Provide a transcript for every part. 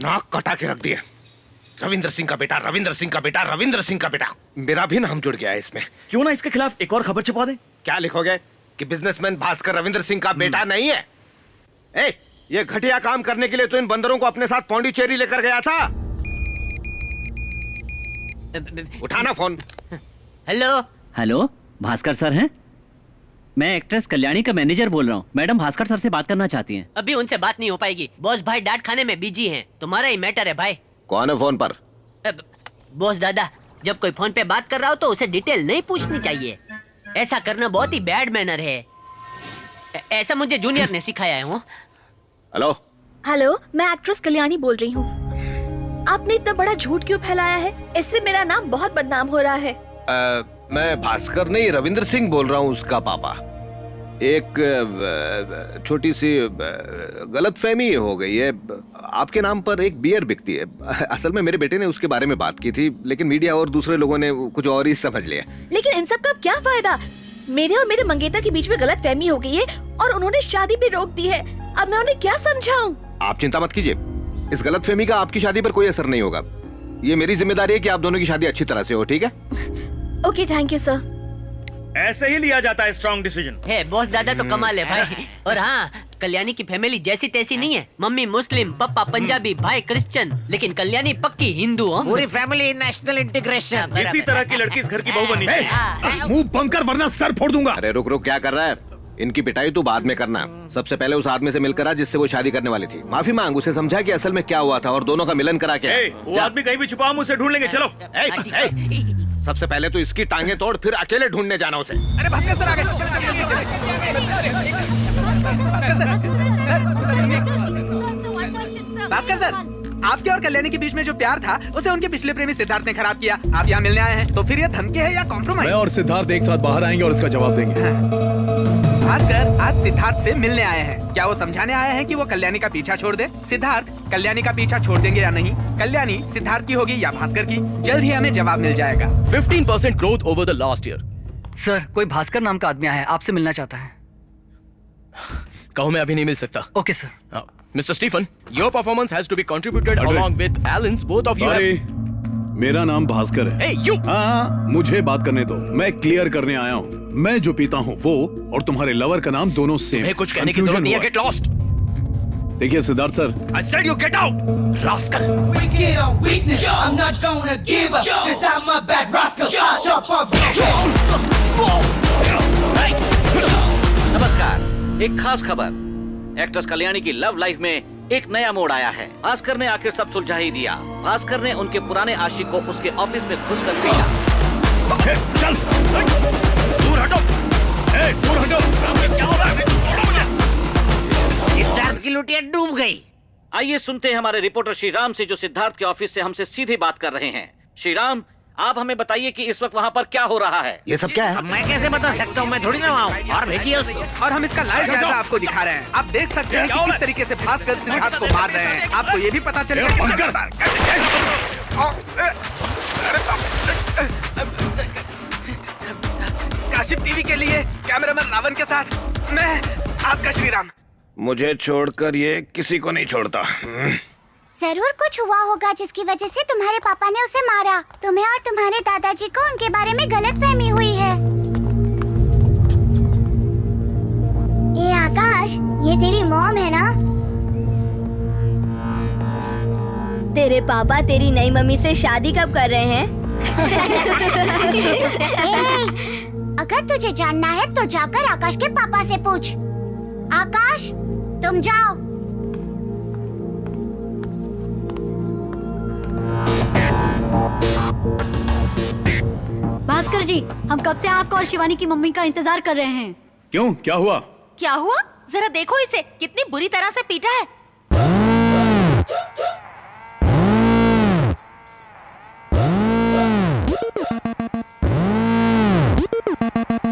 नाक कटा के रख दिए। रविंद्र सिंह का बेटा, रविंद्र सिंह का बेटा, रविंद्र सिंह का बेटा। मेरा भी नाम जुड़ गया है इसमें। क्यों ना इसके खिलाफ एक और खबर छपवा दें? क्या लिखोगे कि बिजनेसमैन भास्कर रविंद्र सिंह का बेटा नहीं है? ए, ये घटिया काम करने के लिए तो इन बंदरों को अपने साथ पौंडीचेरी लेकर गया था। उठाना phone. Hello hello, Bhaskar sir हैं? मैं एक्ट्रेस कल्याणी का मैनेजर बोल रहा हूँ। मैडम भास्कर सर से बात करना चाहती हैं। अभी उनसे बात नहीं हो पाएगी। बॉस भाई डांट खाने में बिजी हैं। तुम्हारा ही मैटर है भाई। कौन है फोन पर? बॉस दादा, जब कोई फोन पे बात कर रहा हो तो उसे डिटेल नहीं पूछनी चाहिए। ऐसा करना बहुत ही बैड मैनर है। ऐसा मुझे जूनियर ने सिखाया है। हेलो हेलो, मैं एक्ट्रेस कल्याणी बोल रही हूँ। आपने इतना बड़ा झूठ क्यों फैलाया है? इससे मेरा नाम बहुत बदनाम हो रहा है। मैं भास्कर नहीं, रविंद्र सिंह बोल रहा हूँ, उसका पापा। एक छोटी सी गलतफहमी हो गई है। आपके नाम पर एक बियर बिकती है। असल में मेरे बेटे ने उसके बारे में बात की थी, लेकिन मीडिया और दूसरे लोगों ने कुछ और ही समझ लिया। लेकिन इन सब का क्या फायदा? मेरे और मेरे मंगेतर के बीच में गलतफहमी हो गई है और उन्होंने शादी भी रोक दी है। अब मैं उन्हें क्या समझाऊं? आप चिंता मत कीजिए, इस गलतफहमी का आपकी शादी पर कोई असर नहीं होगा। ये मेरी जिम्मेदारी है कि आप दोनों की शादी अच्छी तरह से हो, ठीक है? Okay, thank you sir. ऐसे ही लिया जाता है स्ट्रॉन्ग डिसीजन। है बॉस दादा तो कमाल है भाई। और हाँ, कल्याणी की फैमिली जैसी तैसी नहीं है। मम्मी मुस्लिम, पापा पंजाबी, भाई क्रिश्चियन, लेकिन कल्याणी पक्की हिंदू हो। पूरी फैमिली नेशनल इंटीग्रेशन। इसी तरह की लड़की इस घर की बहू बननी चाहिए। मुंह बंद कर वरना सर फोड़ दूंगा। अरे रुक रुक, क्या कर रहा है? इनकी पिटाई तो बाद में करना। सबसे पहले उस आदमी से मिलकर आ जिससे वो शादी करने वाली थी। माफी मांग, उसे समझा कि असल में क्या हुआ था और दोनों का मिलन करा के। वो आदमी कहीं भी छुपा, हम उसे ढूंढ लेंगे। चलो। सबसे पहले तो इसकी टांगे तोड़, फिर अकेले ढूंढने जाना उसे। अरे भास्कर सर आ गए। भास्कर सर, आपके और कल्याणी के बीच में जो प्यार था उसे उनके पिछले प्रेमी सिद्धार्थ ने खराब किया। आप यहाँ मिलने आए हैं तो फिर ये धमकी है या कॉम्प्रोमाइज? मैं और सिद्धार्थ एक साथ बाहर आएंगे और इसका जवाब देंगे। भास्कर आज सिद्धार्थ से मिलने आए हैं। क्या वो समझाने आए हैं कि वो कल्याणी का पीछा छोड़ दे? सिद्धार्थ कल्याणी का पीछा छोड़ देंगे या नहीं? कल्याणी सिद्धार्थ की होगी या भास्कर की? जल्द ही हमें जवाब मिल जाएगा। 15% growth over the last year. Sir, कोई भास्कर नाम का आदमी आया है, आपसे मिलना चाहता है। कहो मैं अभी नहीं मिल सकता। Okay sir. Mr. Stephen, your performance has to be contributed along with Alan's. Both of you. मेरा नाम भास्कर है। Hey, you! हाँ, मुझे बात करने दो। मैं क्लियर करने आया हूँ। मैं जो पीता हूँ वो और तुम्हारे लवर का नाम दोनों सेम। तुम्हें कुछ कहने की जरूरत नहीं है। Get lost. देखिए Siddharth sir, I said you get out, rascal. नमस्कार, एक खास खबर। एक्ट्रेस कल्याणी की लव लाइफ में एक नया मोड़ आया है। भास्कर ने आखिर सब सुलझा ही दिया। भास्कर ने उनके पुराने आशिक को उसके ऑफिस में घुसकर पीटा। चल, दूर हटो। दूर हटो। क्या हो रहा है? सिद्धार्थ की लुटिया डूब गई। आइए सुनते हैं हमारे रिपोर्टर श्री राम से, जो सिद्धार्थ के ऑफिस से हमसे सीधे बात कर रहे हैं। श्री राम, आप हमें बताइए कि इस वक्त वहाँ पर क्या हो रहा है। ये सब क्या है? अब मैं कैसे बता सकता हूँ? मैं थोड़ी ना वहाँ हूँ। और भेजिए उसको। और हम इसका लाइव जायजा आपको दिखा रहे हैं। आप देख सकते हैं कि किस तरीके से भास्कर सिद्धार्थ को मार रहे हैं। आपको ये भी पता चलेगा काशिफ टीवी के लिए कैमरामैन रावण के साथ मैं आपका श्रीराम। मुझे छोड़कर ये किसी को नहीं छोड़ता। जरूर कुछ हुआ होगा जिसकी वजह से तुम्हारे पापा ने उसे मारा। तुम्हें और तुम्हारे दादाजी को उनके बारे में गलतफहमी हुई है। ये आकाश, ये तेरी मॉम है ना? तेरे पापा तेरी नई मम्मी से शादी कब कर रहे हैं? अगर तुझे जानना है तो जाकर आकाश के पापा से पूछ। आकाश, तुम जाओ। भास्कर जी, हम कब से आपको और शिवानी की मम्मी का इंतजार कर रहे हैं। क्यों, क्या हुआ? क्या हुआ? जरा देखो इसे, कितनी बुरी तरह से पीटा है।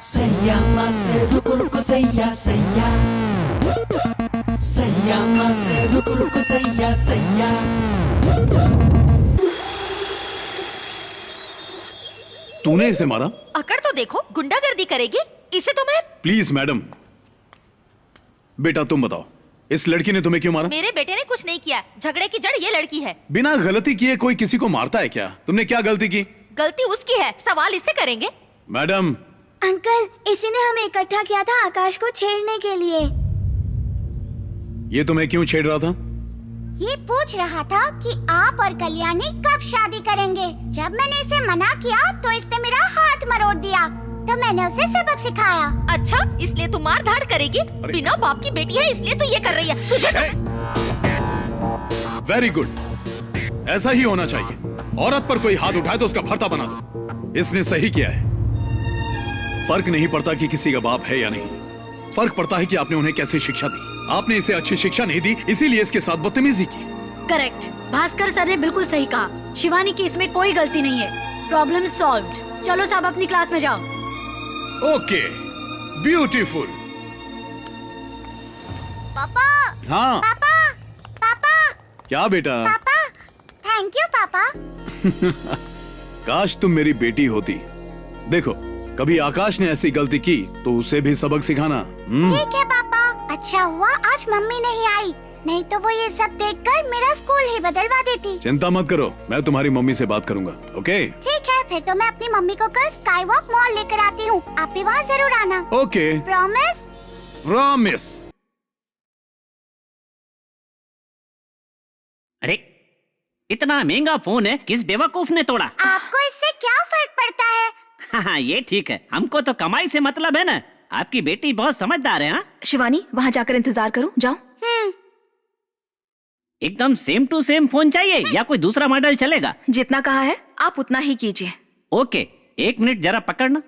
सैया माँ से रुको रुको सैया सैया, सैया माँ से रुको रुको सैया सैया। तूने इसे मारा? अकड़ तो देखो, गुंडागर्दी करेगी। इसे तो मैं। प्लीज मैडम, बेटा तुम बताओ, इस लड़की ने तुम्हें क्यों मारा? मेरे बेटे ने कुछ नहीं किया, झगड़े की जड़ ये लड़की है। बिना गलती किए कोई किसी को मारता है क्या? तुमने क्या गलती की? गलती उसकी है, सवाल इससे करेंगे। मैडम। अंकल, इसी ने हमें इकट्ठा किया था आकाश को छेड़ने के लिए। ये तुम्हें क्यों छेड़ रहा था? ये पूछ रहा था कि आप और कल्याणी कब शादी करेंगे। जब मैंने इसे मना किया तो इसने मेरा हाथ मरोड़ दिया, तो मैंने उसे सबक सिखाया। अच्छा, इसलिए तू मार धाड़ करेगी? बिना बाप की बेटी है इसलिए तू ये कर रही है। तुझे वेरी गुड, ऐसा ही होना चाहिए। औरत पर कोई हाथ उठाए तो उसका भर्ता बना दो। इसने सही किया है। फर्क नहीं पड़ता कि किसी का बाप है या नहीं, फर्क पड़ता है कि आपने उन्हें कैसी शिक्षा दी। आपने इसे अच्छी शिक्षा नहीं दी, इसीलिए इसके साथ बदतमीजी की। करेक्ट, भास्कर सर ने बिल्कुल सही कहा। शिवानी की इसमें कोई गलती नहीं है। Problem solved. चलो साहब अपनी क्लास में जाओ। Okay, beautiful. पापा। हाँ। पापा। पापा। क्या बेटा? पापा, थैंक यू पापा। काश तुम मेरी बेटी होती। देखो, कभी आकाश ने ऐसी गलती की तो उसे भी सबक सिखाना। ठीक है पापा। अच्छा हुआ आज मम्मी नहीं आई, नहीं तो वो ये सब देखकर मेरा स्कूल ही बदलवा देती। चिंता मत करो, मैं तुम्हारी मम्मी से बात करूंगा। ओके? ठीक है, फिर तो मैं अपनी मम्मी को कल स्काई वॉक मॉल लेकर आती हूँ। आप भी वहाँ जरूर आना। ओके। प्रॉमिस? प्रॉमिस। अरे, इतना महंगा फोन है, किस बेवकूफ ने तोड़ा? आपको इससे क्या फर्क पड़ता है? हाँ, ये ठीक है, हमको तो कमाई से मतलब है ना। आपकी बेटी बहुत समझदार है। हाँ शिवानी, वहाँ जाकर इंतजार करो, जाओ। एकदम सेम टू सेम फोन चाहिए या कोई दूसरा मॉडल चलेगा? जितना कहा है आप उतना ही कीजिए। ओके, 1 मिनट जरा पकड़ना।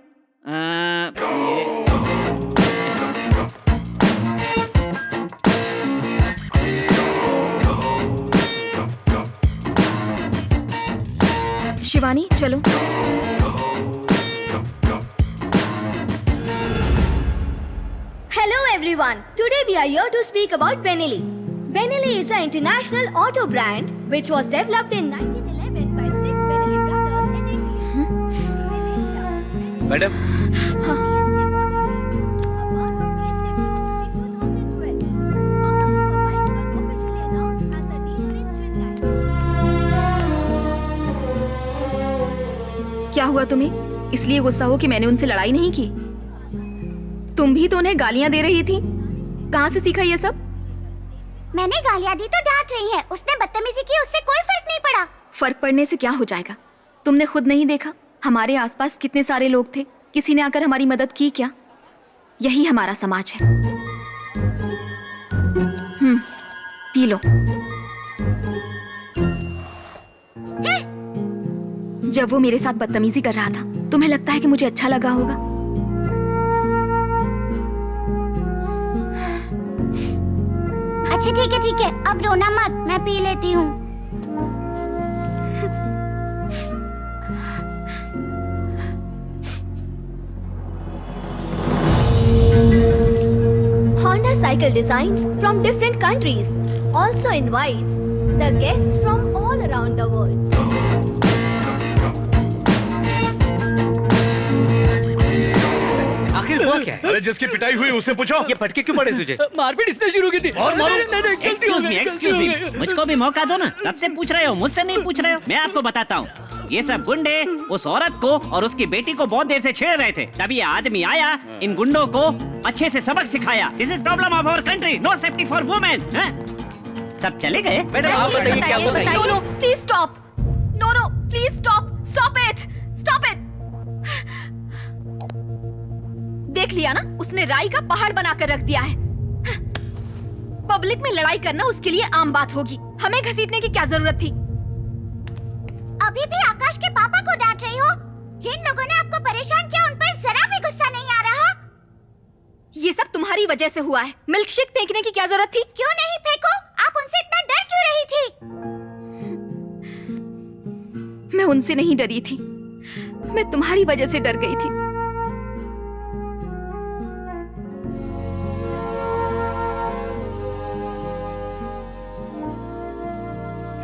शिवानी चलो। Hello everyone. Today we are here to speak about Benelli. Benelli is an international auto brand which was developed in 1911 by 6 Benelli brothers in Italy. Madam, क्या हुआ तुम्हें? इसलिए गुस्सा हो कि मैंने उनसे लड़ाई नहीं की? तुम भी तो उन्हें गालियाँ दे रही थी। कहाँ से सीखा ये सब? मैंने गालियाँ दी तो डांट रही है, उसने बदतमीजी की, उससे कोई फर्क नहीं पड़ा। फर्क पड़ने से क्या हो जाएगा? तुमने खुद नहीं देखा हमारे आसपास कितने सारे लोग थे, किसी ने आकर हमारी मदद की क्या? यही हमारा समाज है। P low. जब वो मेरे साथ बदतमीजी कर रहा था, तुम्हें लगता है कि मुझे अच्छा लगा होगा? अच्छा ठीक है, अब रोना मत, मैं पी लेती हूँ। Honda cycle designs from different countries also invites the guests from all around the world. आखिर हुआ क्या है? अरे जिसकी पिटाई हुई उससे पूछो। ये फटके क्यों पड़े तुझे? मारपीट इसने शुरू की थी। और मारो। एक्सक्यूज मी, मुझको भी मौका दो ना। सबसे पूछ रहे हो, मुझसे नहीं पूछ रहे हो। मैं आपको बताता हूँ, ये सब गुंडे उस औरत को और उसकी बेटी को बहुत देर से छेड़ रहे थे। तभी ये आदमी आया, इन गुंडों को अच्छे से सबक सिखाया। This is problem of our country, no safety for women. सब चले गए। मैडम आप बताइए क्या बताइए? No, please stop. No, please stop. Stop it. देख लिया ना, उसने राई का पहाड़ बनाकर रख दिया है। पब्लिक में लड़ाई करना उसके लिए आम बात होगी। हमें घसीटने की क्या जरूरत थी? अभी भी आकाश के पापा को डांट रही हो? जिन लोगों ने आपको परेशान किया उन पर जरा भी गुस्सा नहीं आ रहा? ये सब तुम्हारी वजह से हुआ है। मिल्कशेक फेंकने की क्या जरूरत थी? क्यों नहीं फेंको? आप उनसे इतना डर क्यों रही थी? मैं उनसे नहीं डरी थी, मैं तुम्हारी वजह से डर गई थी।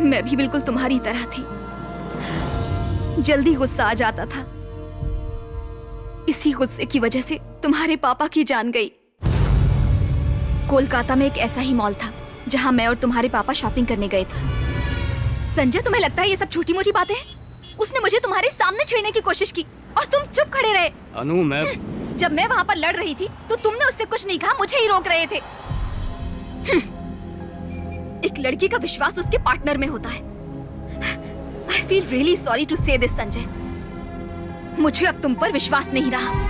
मैं भी बिल्कुल तुम्हारी तरह थी, जल्दी गुस्सा आ जाता था। इसी गुस्से की वजह से तुम्हारे पापा की जान गई। कोलकाता में एक ऐसा ही मॉल था जहां मैं और तुम्हारे पापा शॉपिंग करने गए थे। संजय, तुम्हें लगता है ये सब छोटी मोटी बातें हैं? उसने मुझे तुम्हारे सामने छेड़ने की कोशिश की और तुम चुप खड़े रहे। अनु, मैं जब मैं वहां पर लड़ रही थी तो तुमने उससे कुछ नहीं कहा, मुझे ही रोक रहे थे। एक लड़की का विश्वास उसके पार्टनर में होता है। I feel really sorry to say this Sanjay. मुझे अब तुम पर विश्वास नहीं रहा।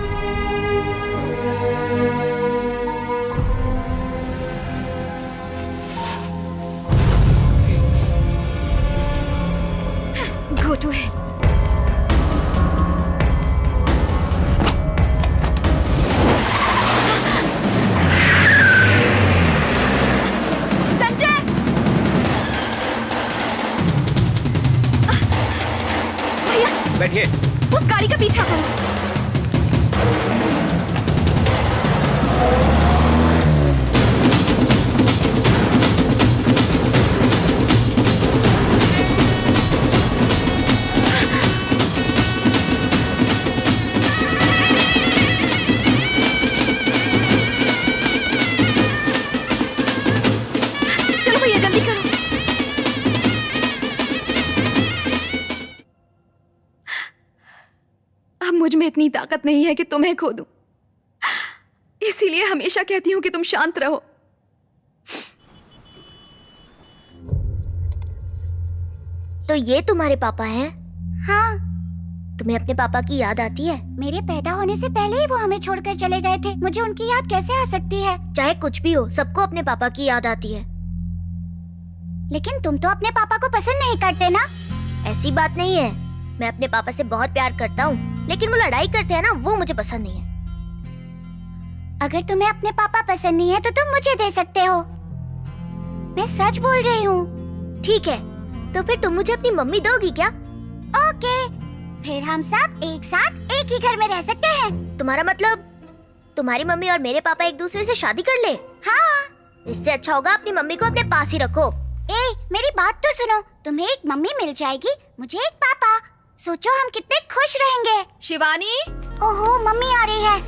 Go to hell. संजय! भैया, बैठिए। उस गाड़ी का पीछा करो। चलो भैया, जल्दी करो। अब मुझ में इतनी ताकत नहीं है कि तुम्हें खो दूं। इसीलिए हमेशा कहती हूँ कि तुम शांत रहो। तो ये तुम्हारे पापा हैं? हाँ। तुम्हें अपने पापा की याद आती है? मेरे पैदा होने से पहले ही वो हमें छोड़कर चले गए थे। मुझे उनकी याद कैसे आ सकती है? चाहे कुछ भी हो, सबको अपने पापा की याद आती है। लेकिन तुम तो अपने पापा को पसंद नहीं करते ना? ऐसी बात नहीं है। मैं अपने पापा से बहुत प्यार करता हूँ, लेकिन वो लड़ाई करते हैं ना, वो मुझे पसंद नहीं है। अगर तुम्हें अपने पापा पसंद नहीं है तो तुम मुझे दे सकते हो। मैं सच बोल रही हूँ। ठीक है, तो फिर तुम मुझे अपनी मम्मी दोगी क्या? ओके, फिर हम सब एक साथ एक ही घर में रह सकते हैं। तुम्हारा मतलब तुम्हारी मम्मी और मेरे पापा एक दूसरे से शादी कर ले? हाँ। इससे अच्छा होगा अपनी मम्मी को अपने पास ही रखो। ए, मेरी बात तो सुनो। तुम्हें एक मम्मी मिल जाएगी, मुझे एक पापा। सोचो हम कितने खुश रहेंगे। शिवानी! ओहो, मम्मी आ रही है।